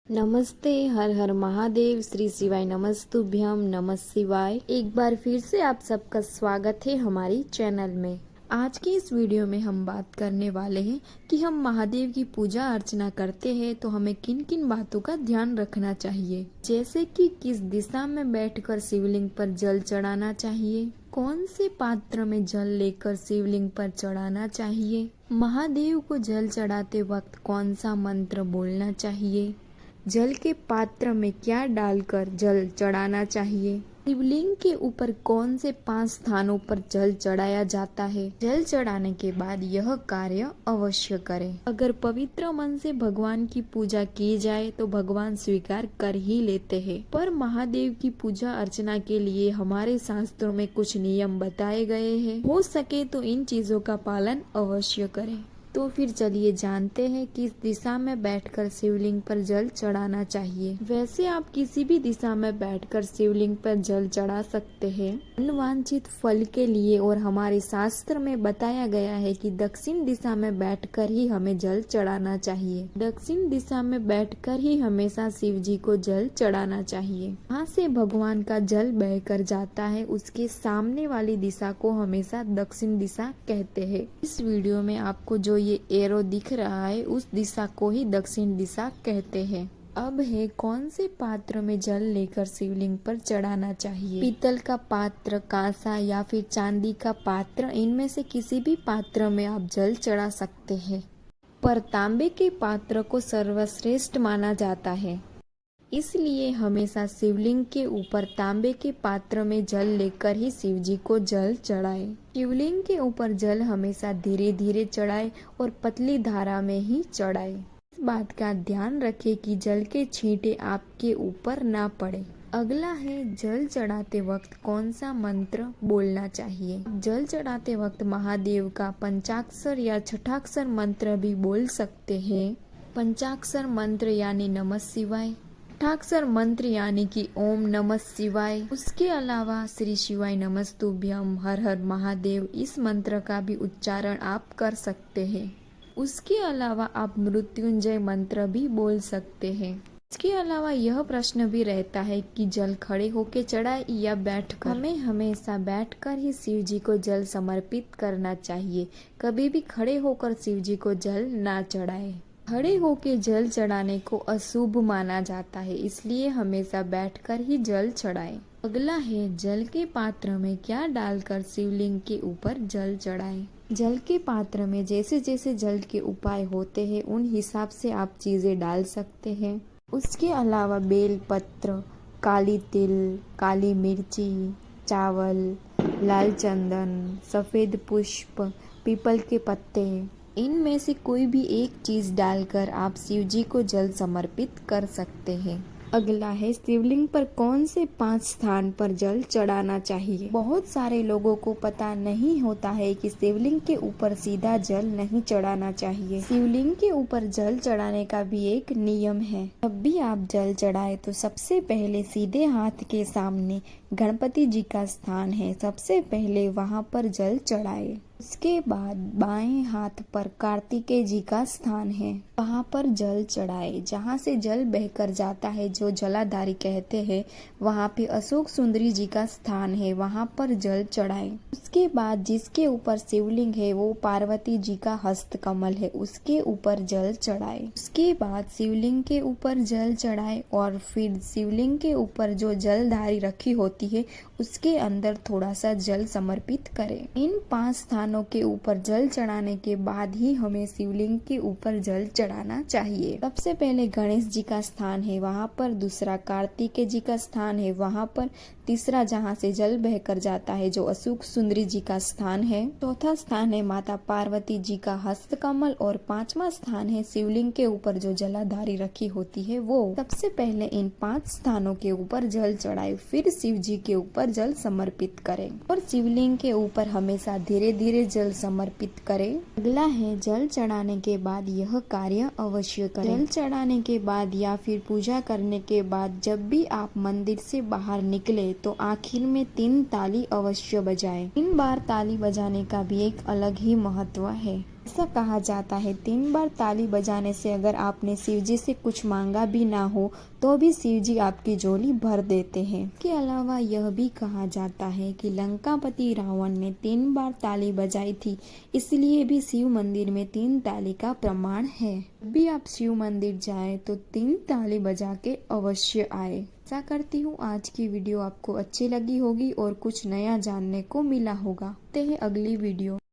नमस्ते। हर हर महादेव। श्री शिवाय नमस्तुभ्यम। नमः शिवाय। एक बार फिर से आप सबका स्वागत है हमारी चैनल में। आज की इस वीडियो में हम बात करने वाले हैं कि हम महादेव की पूजा अर्चना करते हैं तो हमें किन किन बातों का ध्यान रखना चाहिए, जैसे कि किस दिशा में बैठकर शिवलिंग पर जल चढ़ाना चाहिए, कौन से पात्र में जल लेकर शिवलिंग पर चढ़ाना चाहिए, महादेव को जल चढ़ाते वक्त कौन सा मंत्र बोलना चाहिए, जल के पात्र में क्या डालकर जल चढ़ाना चाहिए, शिवलिंग के ऊपर कौन से 5 स्थानों पर जल चढ़ाया जाता है। जल चढ़ाने के बाद यह कार्य अवश्य करें। अगर पवित्र मन से भगवान की पूजा की जाए तो भगवान स्वीकार कर ही लेते हैं, पर महादेव की पूजा अर्चना के लिए हमारे शास्त्रों में कुछ नियम बताए गए हैं। हो सके तो इन चीजों का पालन अवश्य करें। तो फिर चलिए जानते हैं किस दिशा में बैठकर शिवलिंग पर जल चढ़ाना चाहिए। वैसे आप किसी भी दिशा में बैठकर शिवलिंग पर जल चढ़ा सकते हैं अनवांछित फल के लिए, और हमारे शास्त्र में बताया गया है कि दक्षिण दिशा में बैठकर ही हमें जल चढ़ाना चाहिए। दक्षिण दिशा में बैठकर ही हमेशा शिव जी को जल चढ़ाना चाहिए। वहाँ से भगवान का जल बहकर जाता है, उसके सामने वाली दिशा को हमेशा दक्षिण दिशा कहते हैं। इस वीडियो में आपको जो ये एरो दिख रहा है उस दिशा को ही दक्षिण दिशा कहते हैं। अब है कौन से पात्र में जल लेकर शिवलिंग पर चढ़ाना चाहिए। पीतल का पात्र, कांसा या फिर चांदी का पात्र, इनमें से किसी भी पात्र में आप जल चढ़ा सकते हैं, पर तांबे के पात्र को सर्वश्रेष्ठ माना जाता है, इसलिए हमेशा शिवलिंग के ऊपर तांबे के पात्र में जल लेकर ही शिव जी को जल चढ़ाए। शिवलिंग के ऊपर जल हमेशा धीरे धीरे चढ़ाए और पतली धारा में ही चढ़ाए। इस बात का ध्यान रखें कि जल के छींटे आपके ऊपर ना पड़े। अगला है जल चढ़ाते वक्त कौन सा मंत्र बोलना चाहिए। जल चढ़ाते वक्त महादेव का पंचाक्षर या छठाक्षर मंत्र भी बोल सकते हैं। पंचाक्षर मंत्र यानी नमः शिवाय, छठाक्षर मंत्र यानी कि ओम नमः शिवाय। उसके अलावा श्री शिवाय नमस्तुभ्यम, हर हर महादेव, इस मंत्र का भी उच्चारण आप कर सकते हैं। उसके अलावा आप मृत्युंजय मंत्र भी बोल सकते हैं। इसके अलावा यह प्रश्न भी रहता है कि जल खड़े होकर चढ़ाए या बैठकर। हमें हमेशा बैठकर ही शिव जी को जल समर्पित करना चाहिए। कभी भी खड़े होकर शिव जी को जल ना चढ़ाए। खड़े होके जल चढ़ाने को अशुभ माना जाता है, इसलिए हमेशा बैठकर ही जल चढ़ाएं। अगला है जल के पात्र में क्या डालकर शिवलिंग के ऊपर जल चढ़ाएं। जल के पात्र में जैसे जैसे जल के उपाय होते हैं उन हिसाब से आप चीजें डाल सकते हैं। उसके अलावा बेल पत्र, काली तिल, काली मिर्ची, चावल, लाल चंदन, सफेद पुष्प, पीपल के पत्ते, इनमें से कोई भी एक चीज डालकर आप शिव जी को जल समर्पित कर सकते हैं। अगला है शिवलिंग पर कौन से 5 स्थान पर जल चढ़ाना चाहिए। बहुत सारे लोगों को पता नहीं होता है कि शिवलिंग के ऊपर सीधा जल नहीं चढ़ाना चाहिए। शिवलिंग के ऊपर जल चढ़ाने का भी एक नियम है। जब भी आप जल चढ़ाए तो सबसे पहले सीधे हाथ के सामने गणपति जी का स्थान है, सबसे पहले वहां पर जल चढ़ाए। उसके बाद बाएं हाथ पर कार्तिकेय जी का स्थान है, वहां पर जल चढ़ाए। जहां से जल बहकर जाता है, जो जलाधारी कहते हैं, वहां पे अशोक सुंदरी जी का स्थान है, वहां पर जल चढ़ाए। उसके बाद जिसके ऊपर शिवलिंग है वो पार्वती जी का हस्त कमल है, उसके ऊपर जल चढ़ाए। उसके बाद शिवलिंग के ऊपर जल चढ़ाए और फिर शिवलिंग के ऊपर जो जलधारी रखी होती है उसके अंदर थोड़ा सा जल समर्पित करें। इन 5 स्थानों के ऊपर जल चढ़ाने के बाद ही हमें शिवलिंग के ऊपर जल चढ़ाना चाहिए। सबसे पहले गणेश जी का स्थान है, वहां पर दूसरा कार्तिकेय जी का स्थान है, वहां पर तीसरा जहां से जल बहकर जाता है जो अशोक सुंदरी जी का स्थान है, चौथा स्थान है माता पार्वती जी का हस्त कमल, और 5वां स्थान है शिवलिंग के ऊपर जो जलाधारी रखी होती है वो। सबसे पहले इन 5 स्थानों के ऊपर जल चढ़ाए, फिर शिव जी के ऊपर जल समर्पित करें और शिवलिंग के ऊपर हमेशा धीरे धीरे जल समर्पित करें। अगला है जल चढ़ाने के बाद यह कार्य अवश्य करें। जल चढ़ाने के बाद या फिर पूजा करने के बाद जब भी आप मंदिर से बाहर निकले तो आखिर में 3 ताली अवश्य बजाएं। 3 बार ताली बजाने का भी एक अलग ही महत्व है। ऐसा कहा जाता है 3 बार ताली बजाने से अगर आपने शिव जी से कुछ मांगा भी ना हो तो भी शिव जी आपकी झोली भर देते हैं। इसके अलावा यह भी कहा जाता है कि लंकापति रावण ने 3 बार ताली बजाई थी, इसलिए भी शिव मंदिर में 3 ताली का प्रमाण है। जब भी आप शिव मंदिर जाएं तो 3 ताली बजा के अवश्य आए। आशा करती हूँ आज की वीडियो आपको अच्छी लगी होगी और कुछ नया जानने को मिला होगा। ते हैं अगली वीडियो।